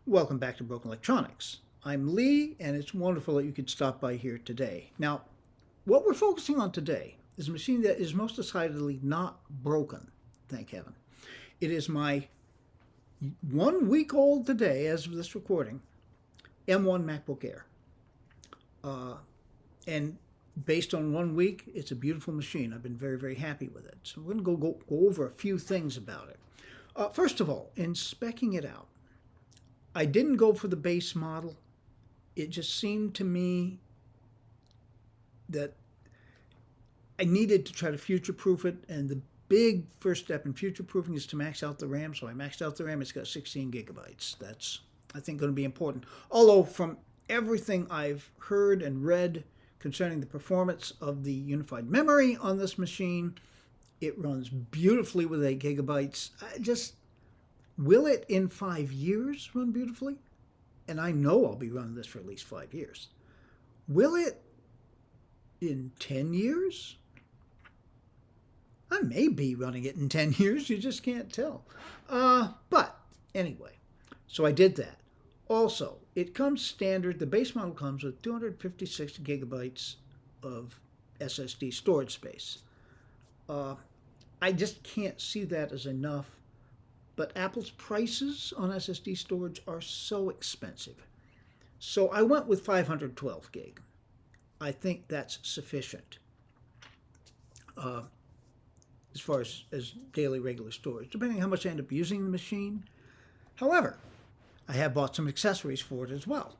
Welcome back to Broken Electronics. I'm Lee, and it's wonderful that you could stop by here today. Now, what we're focusing on today is a machine that is most decidedly not broken, thank heaven. It is my 1 week old today, as of this recording, M1 MacBook Air. And based on 1 week, it's a beautiful machine. I've been very, very happy with it. So we're going to go over a few things about it. First of all, in speccing it out, I didn't go for the base model. It just seemed to me that I needed to try to future-proof it, and the big first step in future-proofing is to max out the RAM. So I maxed out the RAM. It's got 16 gigabytes. That's, I think, going to be important. Although from everything I've heard and read concerning the performance of the unified memory on this machine, it runs beautifully with 8 gigabytes. Will it in 5 years run beautifully? And I know I'll be running this for at least 5 years. Will it in 10 years? I may be running it in 10 years. You just can't tell. But anyway, so I did that. Also, it comes standard. The base model comes with 256 gigabytes of SSD storage space. I just can't see that as enough. But Apple's prices on SSD storage are so expensive. So I went with 512 gig. I think that's sufficient as far as daily regular storage, depending on how much I end up using the machine. However, I have bought some accessories for it as well.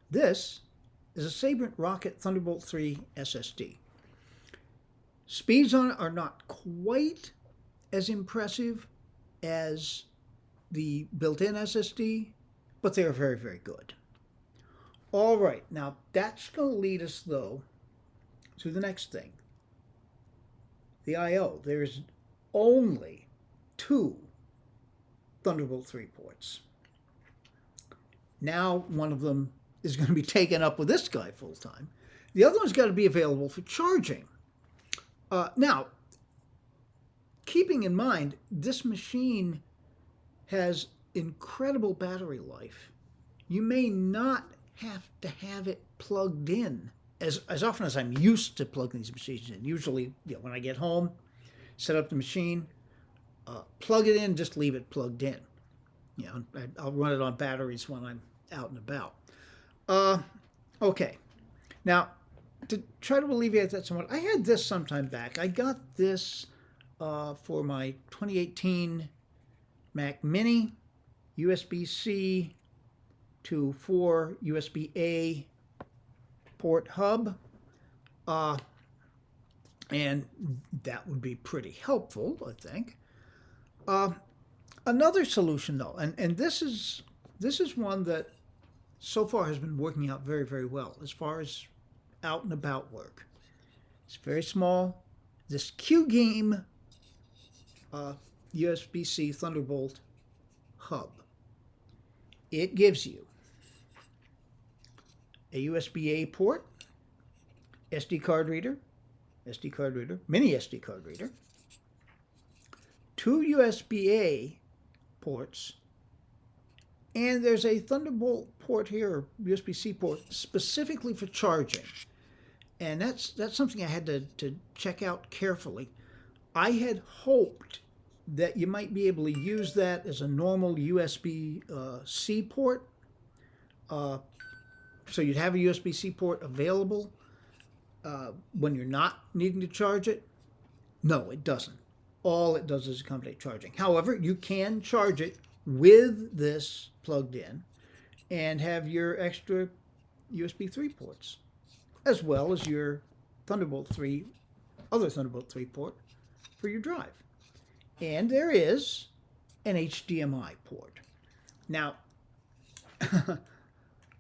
This is a Sabrent Rocket Thunderbolt 3 SSD. Speeds on it are not quite as impressive as the built-in SSD, but they are very, very good. All right, now that's going to lead us, though, to the next thing. The I/O. There's only 2 Thunderbolt 3 ports. Now one of them is going to be taken up with this guy full-time. The other one's got to be available for charging. Now, keeping in mind, this machine has incredible battery life. You may not have to have it plugged in as often as I'm used to plugging these machines in. Usually, when I get home, set up the machine, plug it in, just leave it plugged in. I'll run it on batteries when I'm out and about. Okay. Now, to try to alleviate that somewhat, I had this some time back. I got this for my 2018 Mac Mini, USB-C to 4 USB-A port hub, and that would be pretty helpful, I think. Another solution, though, and this is one that so far has been working out very, very well as far as out and about work. It's very small. This QGeeM USB-C Thunderbolt hub. It gives you a USB-A port, SD card reader, mini SD card reader, 2 USB-A ports, and there's a Thunderbolt port here, or USB-C port, specifically for charging. And that's something I had to check out carefully. I had hoped that you might be able to use that as a normal USB-C port. So you'd have a USB-C port available when you're not needing to charge it. No, it doesn't. All it does is accommodate charging. However, you can charge it with this plugged in and have your extra USB 3 ports, as well as your Thunderbolt 3, other Thunderbolt 3 port for your drive. And there is an HDMI port. Now,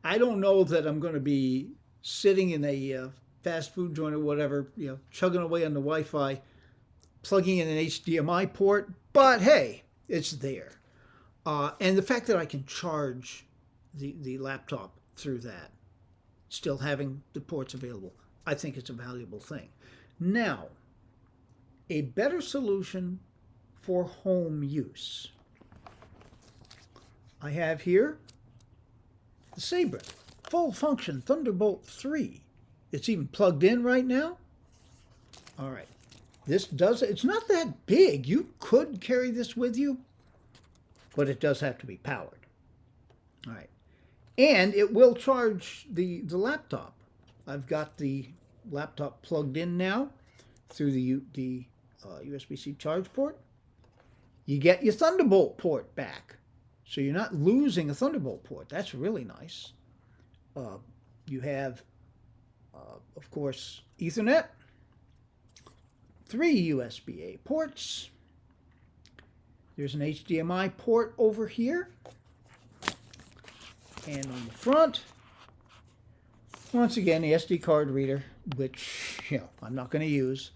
I don't know that I'm going to be sitting in a fast food joint or whatever, chugging away on the Wi-Fi, plugging in an HDMI port, but hey, it's there. And the fact that I can charge the laptop through that, still having the ports available, I think it's a valuable thing. Now, a better solution for home use. I have here the Sabrent full function Thunderbolt 3. It's even plugged in right now. All right. It's not that big. You could carry this with you, but it does have to be powered. All right. And it will charge the laptop. I've got the laptop plugged in now through the USB-C charge port. You get your Thunderbolt port back. So you're not losing a Thunderbolt port. That's really nice. You have, of course, Ethernet, 3 USB-A ports. There's an HDMI port over here. And on the front, once again, the SD card reader, which, I'm not going to use.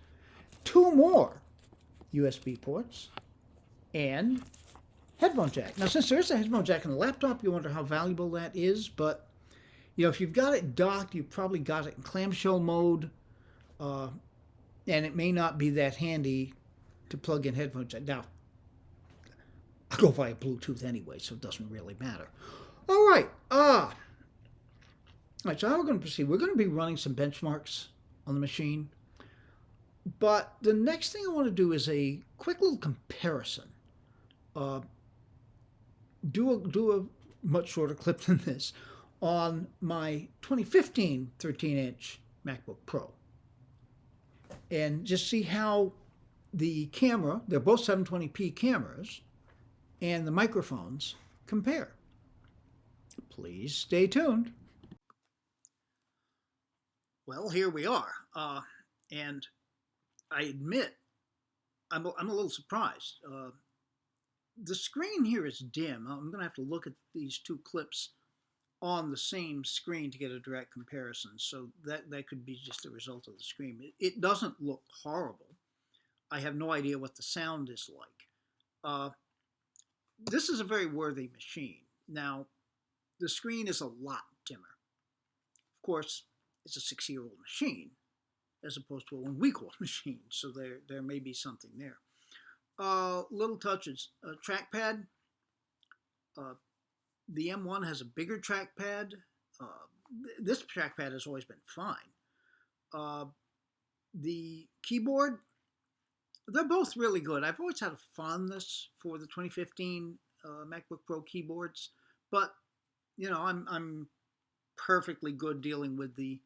2 more USB ports and headphone jack. Now, since there is a headphone jack in the laptop, you wonder how valuable that is. But, if you've got it docked, you've probably got it in clamshell mode. And it may not be that handy to plug in headphone jack. Now, I go via Bluetooth anyway, so it doesn't really matter. All right. All right, so how we're going to proceed. We're going to be running some benchmarks on the machine. But the next thing I want to do is a quick little comparison. Do a much shorter clip than this on my 2015 13-inch MacBook Pro. And just see how the camera, they're both 720p cameras, and the microphones compare. Please stay tuned. Well, here we are. And I admit, I'm a little surprised. The screen here is dim. I'm going to have to look at these 2 clips on the same screen to get a direct comparison. So that could be just a result of the screen. It doesn't look horrible. I have no idea what the sound is like. This is a very worthy machine. Now, the screen is a lot dimmer. Of course, it's a 6-year-old machine as opposed to a 1-week-old machine, so there may be something there. Little touches. Trackpad. The M1 has a bigger trackpad. This trackpad has always been fine. The keyboard, they're both really good. I've always had a fondness for the 2015 MacBook Pro keyboards, but I'm perfectly good dealing with the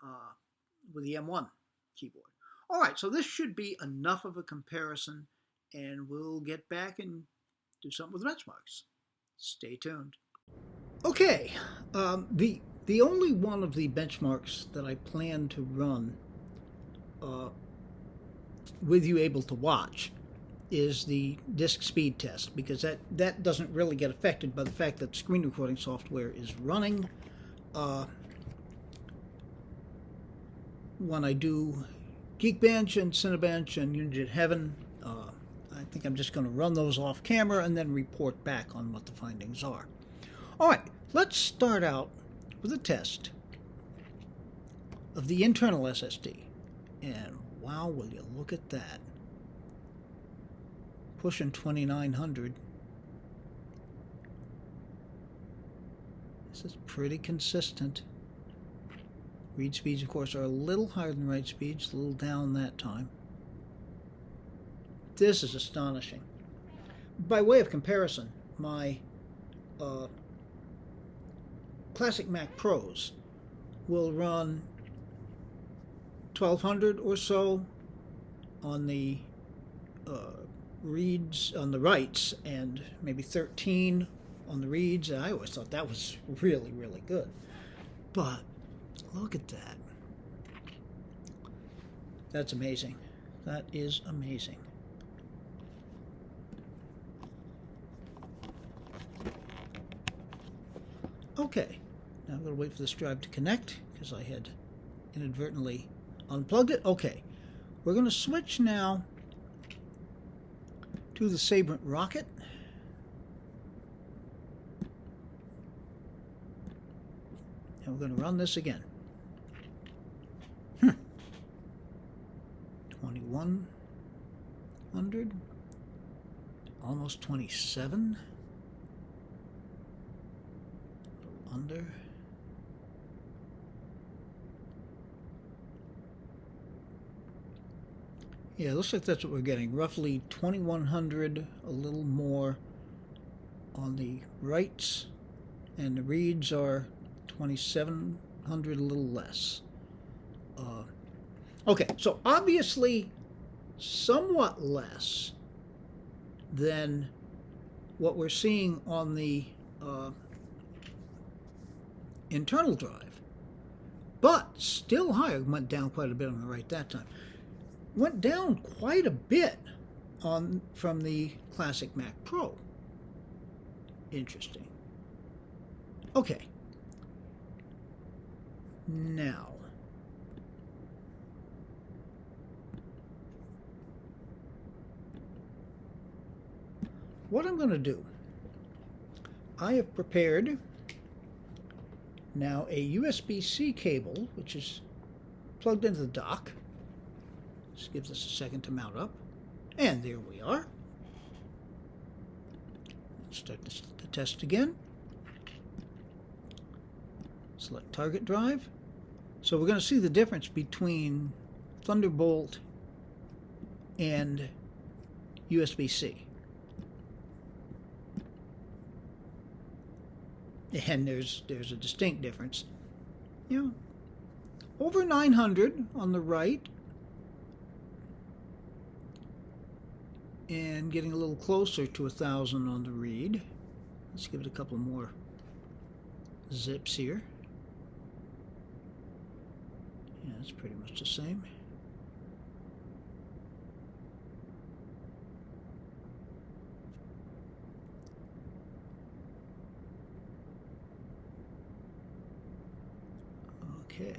M1 keyboard. All right, so this should be enough of a comparison, and we'll get back and do something with benchmarks. Stay tuned. Okay, the only one of the benchmarks that I plan to run with you able to watch is the disk speed test, because that doesn't really get affected by the fact that screen recording software is running. When I do Geekbench and Cinebench and Unit Heaven, I think I'm just going to run those off camera and then report back on what the findings are. All right, let's start out with a test of the internal SSD. And wow, will you look at that. Pushing 2900. This is pretty consistent. Read speeds, of course, are a little higher than write speeds, a little down that time. This is astonishing. By way of comparison, my classic Mac Pros will run 1200 or so on the reads, on the writes, and maybe 13 on the reads. I always thought that was really, really good. But look at that. That's amazing. That is amazing. Okay, now I'm going to wait for this drive to connect because I had inadvertently unplugged it. Okay, we're going to switch now to the Sabrent Rocket. And we're going to run this again. 2100, almost 27. under. Yeah, it looks like that's what we're getting. Roughly 2100, a little more on the writes, and the reads are 2700, a little less. Okay, so obviously somewhat less than what we're seeing on the internal drive, but still higher. Went down quite a bit on the write that time. Went down quite a bit from the classic Mac Pro. Interesting. Okay. Now, what I'm going to do, I have prepared now a USB-C cable, which is plugged into the dock. Just gives us a second to mount up. And there we are. Let's start the test again. Select target drive. So we're going to see the difference between Thunderbolt and USB-C. And there's a distinct difference. You know, over 900 on the right, and getting a little closer to 1,000 on the read. Let's give it a couple more zips here. Yeah, it's pretty much the same. Okay.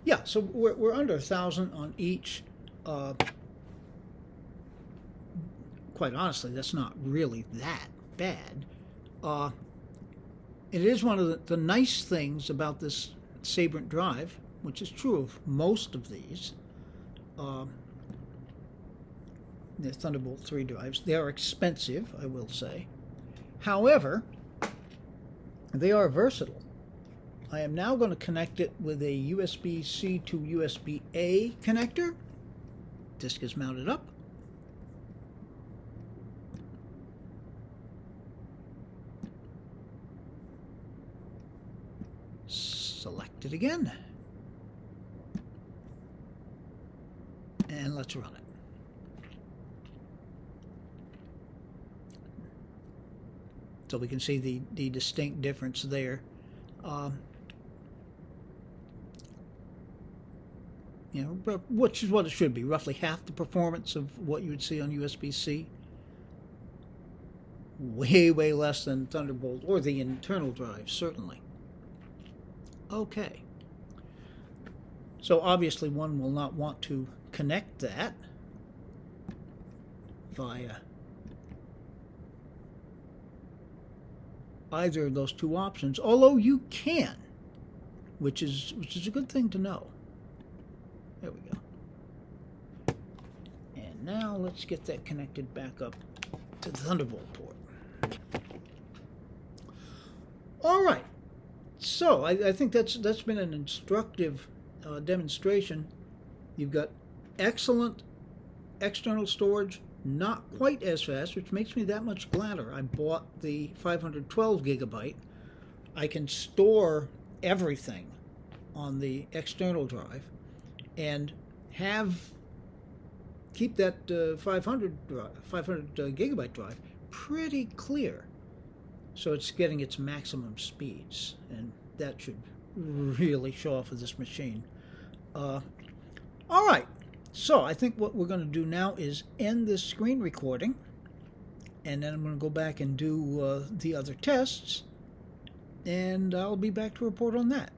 Yeah, so we're under 1,000 on each. Quite honestly, that's not really that bad. It is one of the nice things about this Sabrent drive, which is true of most of these, the Thunderbolt 3 drives. They are expensive, I will say. However, they are versatile. I am now going to connect it with a USB-C to USB-A connector. Disk is mounted up. Select it again. And let's run it. So we can see the distinct difference there. You know, which is what it should be, roughly half the performance of what you would see on USB-C. Way, way less than Thunderbolt or the internal drive, certainly. Okay. So obviously one will not want to connect that via either of those two options, although you can, which is a good thing to know. There we go. And now let's get that connected back up to the Thunderbolt port. All right. So I think that's been an instructive demonstration. You've got excellent external storage, not quite as fast, which makes me that much gladder. I bought the 512 gigabyte. I can store everything on the external drive and keep that 500 gigabyte drive pretty clear, so it's getting its maximum speeds, and that should really show off with this machine. All right, so I think what we're going to do now is end this screen recording, and then I'm going to go back and do the other tests, and I'll be back to report on that.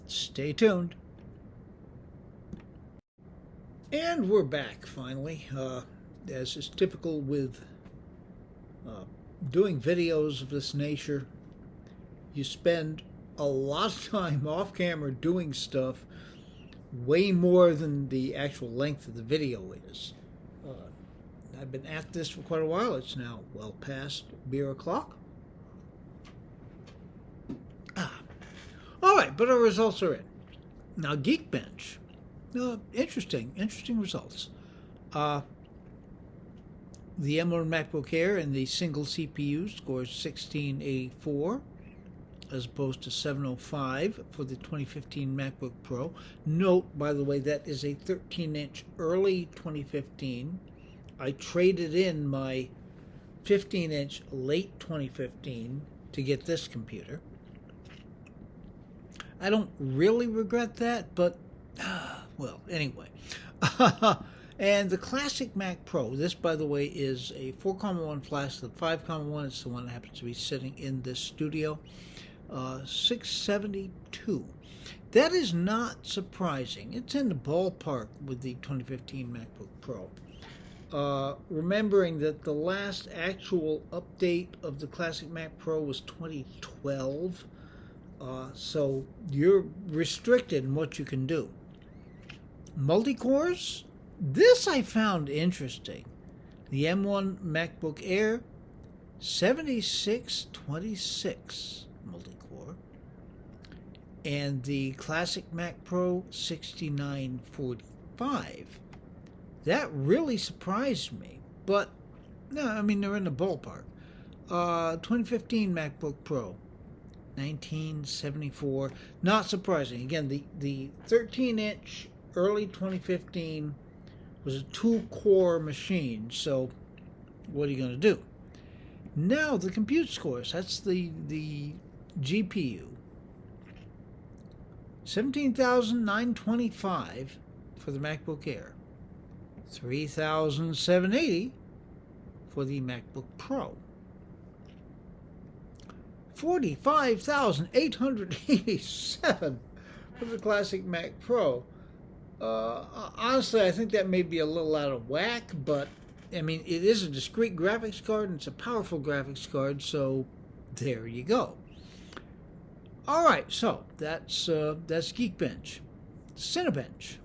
Stay tuned. And we're back, finally. As is typical with doing videos of this nature, you spend a lot of time off camera doing stuff, way more than the actual length of the video is. I've been at this for quite a while. It's now well past beer o'clock, but our results are in. Now, Geekbench, interesting results. The M1 MacBook Air and the single CPU scores 1684 as opposed to 705 for the 2015 MacBook Pro. Note, by the way, that is a 13-inch early 2015. I traded in my 15-inch late 2015 to get this computer. I don't really regret that, but, well, anyway. And the classic Mac Pro, this, by the way, is a 4.1 flash. The 5.1 is the one that happens to be sitting in this studio. 672. That is not surprising. It's in the ballpark with the 2015 MacBook Pro. Remembering that the last actual update of the classic Mac Pro was 2012. So you're restricted in what you can do. Multi-cores? This I found interesting. The M1 MacBook Air, 7626 multi-core. And the classic Mac Pro, 6945. That really surprised me. But, no, I mean, they're in the ballpark. 2015 MacBook Pro, 1974. Not surprising. Again, the 13-inch early 2015 was a 2-core machine, so what are you going to do? Now, the compute scores, that's the GPU. 17,925 for the MacBook Air. 3,780 for the MacBook Pro. 45,887 for the classic Mac Pro. Honestly, I think that may be a little out of whack, but I mean, it is a discrete graphics card and it's a powerful graphics card, so there you go. All right, so that's Geekbench. Cinebench.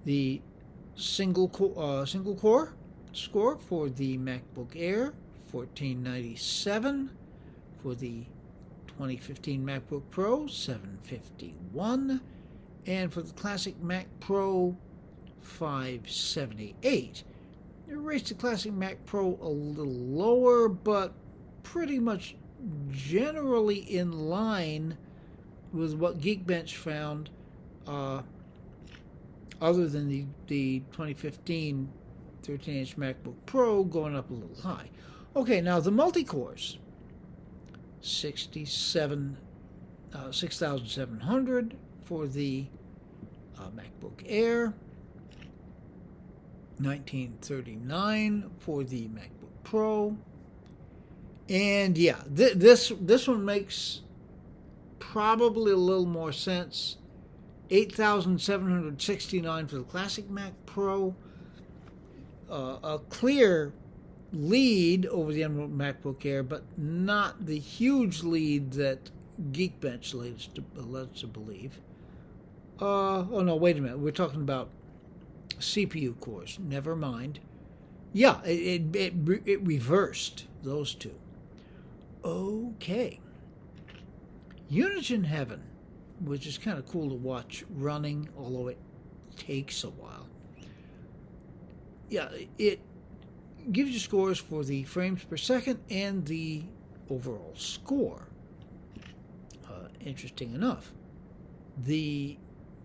The single core score for the MacBook Air, 1497. For the 2015 MacBook Pro, 751. And for the classic Mac Pro, 578. It raised the classic Mac Pro a little lower, but pretty much generally in line with what Geekbench found, other than the 2015 13-inch MacBook Pro going up a little high. Okay, now the multi-cores. 6,700 for the MacBook Air, 1939 for the MacBook Pro, and yeah, this one makes probably a little more sense. 8,769 for the classic Mac Pro, a clear lead over the M1 MacBook Air, but not the huge lead that Geekbench led us to believe. Oh no, wait a minute. We're talking about CPU cores. Never mind. Yeah, it reversed those two. Okay. Unigine Heaven, which is kind of cool to watch running, although it takes a while. Yeah, it gives you scores for the frames per second and the overall score. Interesting enough. The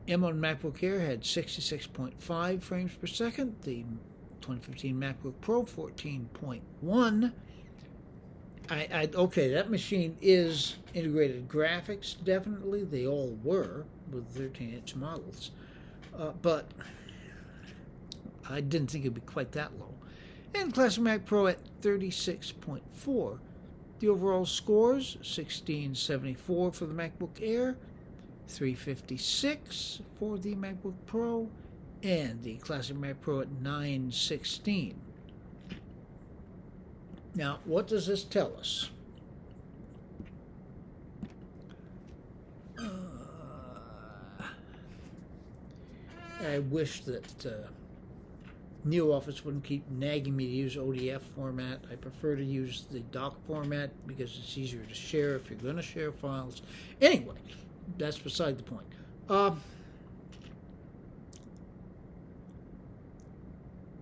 M1 MacBook Air had 66.5 frames per second. The 2015 MacBook Pro, 14.1. Okay, that machine is integrated graphics, definitely. They all were with 13-inch models. But I didn't think it would be quite that low. And Classic Mac Pro at 36.4. The overall scores, 1674 for the MacBook Air, 356 for the MacBook Pro, and the Classic Mac Pro at 916. Now, what does this tell us? I wish that NeoOffice wouldn't keep nagging me to use ODF format. I prefer to use the doc format because it's easier to share if you're going to share files. Anyway, that's beside the point.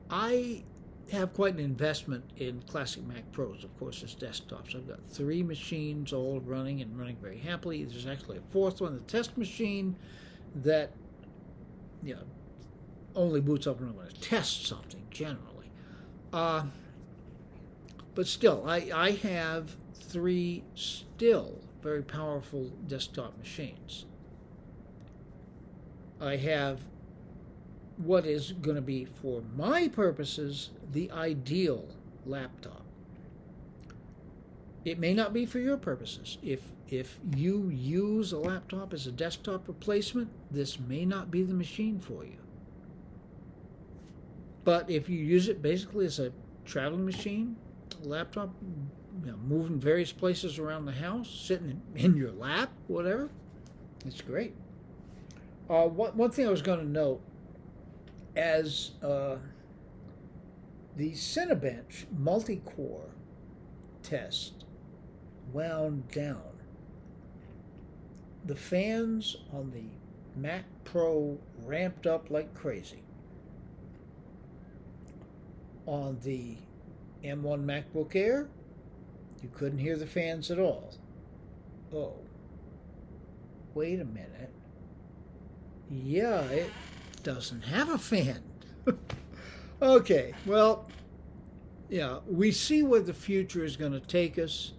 I have quite an investment in classic Mac Pros, of course, as desktops. I've got 3 machines all running and running very happily. There's actually a 4th one, the test machine, that only boots up when I'm going to test something generally. But still, I have 3 still very powerful desktop machines. I have what is going to be, for my purposes, the ideal laptop. It may not be for your purposes. If you use a laptop as a desktop replacement, this may not be the machine for you. But if you use it basically as a traveling machine, a laptop, moving various places around the house, sitting in your lap, whatever, it's great. One thing I was going to note, as the Cinebench multi-core test wound down, the fans on the Mac Pro ramped up like crazy. On the M1 MacBook Air, you couldn't hear the fans at all. Oh, wait a minute. Yeah, it doesn't have a fan. Okay, well, yeah, we see where the future is going to take us,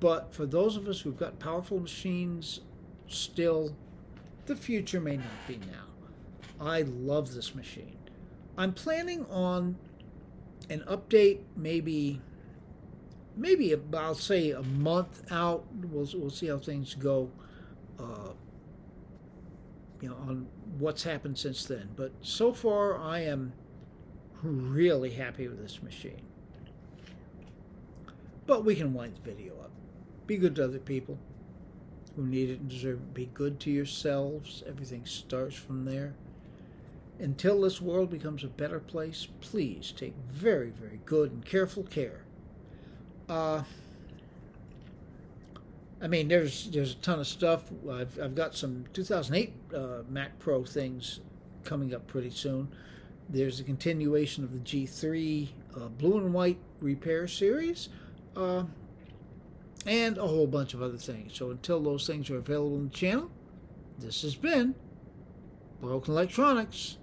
but for those of us who've got powerful machines still, the future may not be now. I love this machine. I'm planning on an update maybe I'll say a month out. We'll see how things go, on what's happened since then. But so far, I am really happy with this machine. But we can wind the video up. Be good to other people who need it and deserve it. Be good to yourselves. Everything starts from there. Until this world becomes a better place, please take very, very good and careful care. There's a ton of stuff. I've got some 2008 Mac Pro things coming up pretty soon. There's a continuation of the G3 blue and white repair series, and a whole bunch of other things. So until those things are available on the channel, this has been Broken Electronics.